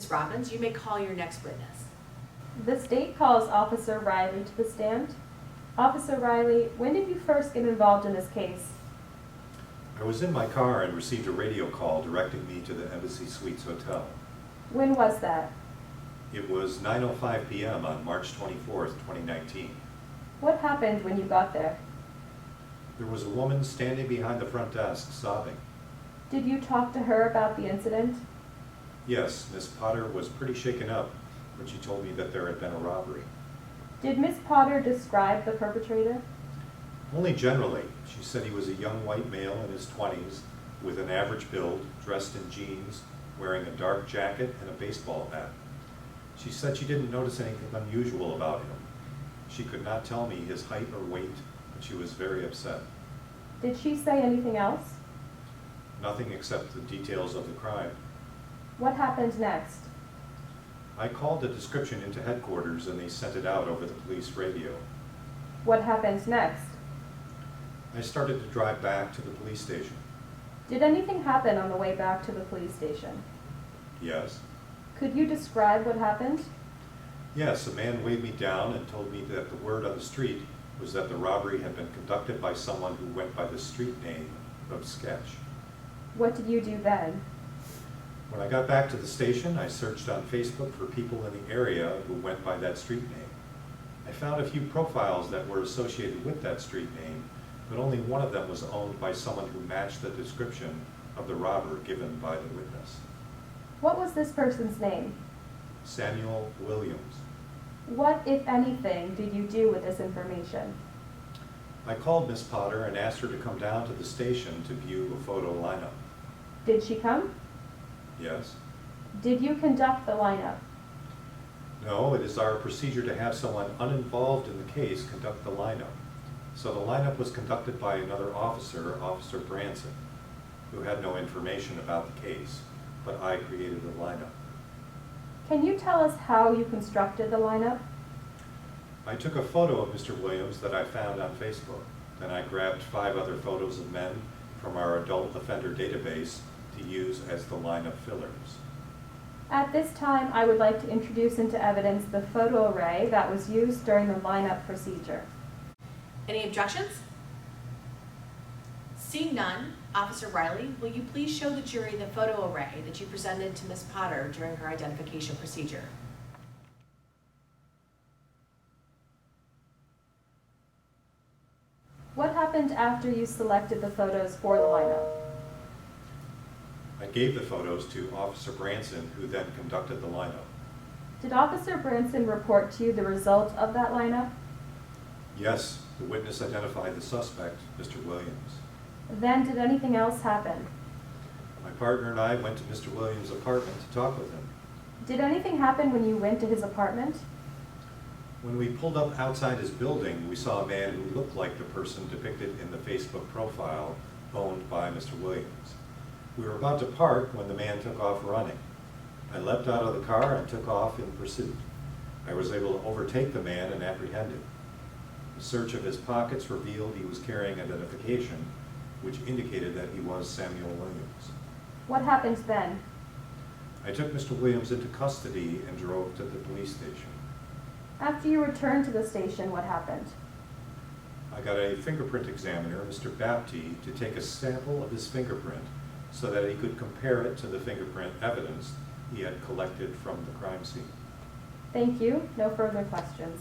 Ms. Robbins, you may call your next witness. The state calls Officer Riley to the stand. Officer Riley, when did you first get involved in this case? I was in my car and received a radio call directing me to the Embassy Suites Hotel. When was that? It was 9:05 p.m. on March 24th, 2019. What happened when you got there? There was a woman standing behind the front desk, sobbing. Did you talk to her about the incident? Yes, Miss Potter was pretty shaken up when she told me that there had been a robbery. Did Miss Potter describe the perpetrator? Only generally. She said he was a young white male in his 20s with an average build, dressed in jeans, wearing a dark jacket and a baseball bat. She said she didn't notice anything unusual about him. She could not tell me his height or weight, but she was very upset. Did she say anything else? Nothing except the details of the crime. What happened next? I called the description into headquarters and they sent it out over the police radio. What happened next? I started to drive back to the police station. Did anything happen on the way back to the police station? Yes. Could you describe what happened? Yes, a man waved me down and told me that the word on the street was that the robbery had been conducted by someone who went by the street name of Sketch. What did you do then? When I got back to the station, I searched on Facebook for people in the area who went by that street name. I found a few profiles that were associated with that street name, but only one of them was owned by someone who matched the description of the robber given by the witness. What was this person's name? Samuel Williams. What, if anything, did you do with this information? I called Miss Potter and asked her to come down to the station to view a photo lineup. Did she come? Yes. Did you conduct the lineup? No, it is our procedure to have someone uninvolved in the case conduct the lineup. So the lineup was conducted by another officer, Officer Branson, who had no information about the case, but I created the lineup. Can you tell us how you constructed the lineup? I took a photo of Mr. Williams that I found on Facebook. Then I grabbed 5 other photos of men from our adult offender database to use as the lineup fillers. At this time, I would like to introduce into evidence the photo array that was used during the lineup procedure. Any objections? Seeing none, Officer Riley, will you please show the jury the photo array that you presented to Ms. Potter during her identification procedure? What happened after you selected the photos for the lineup? I gave the photos to Officer Branson, who then conducted the lineup. Did Officer Branson report to you the result of that lineup? Yes, the witness identified the suspect, Mr. Williams. Then did anything else happen? My partner and I went to Mr. Williams' apartment to talk with him. Did anything happen when you went to his apartment? When we pulled up outside his building, we saw a man who looked like the person depicted in the Facebook profile owned by Mr. Williams. We were about to park when the man took off running. I leapt out of the car and took off in pursuit. I was able to overtake the man and apprehend him. The search of his pockets revealed he was carrying identification, which indicated that he was Samuel Williams. What happened then? I took Mr. Williams into custody and drove to the police station. After you returned to the station, what happened? I got a fingerprint examiner, Mr. Bapty, to take a sample of his fingerprint so that he could compare it to the fingerprint evidence he had collected from the crime scene. Thank you. No further questions.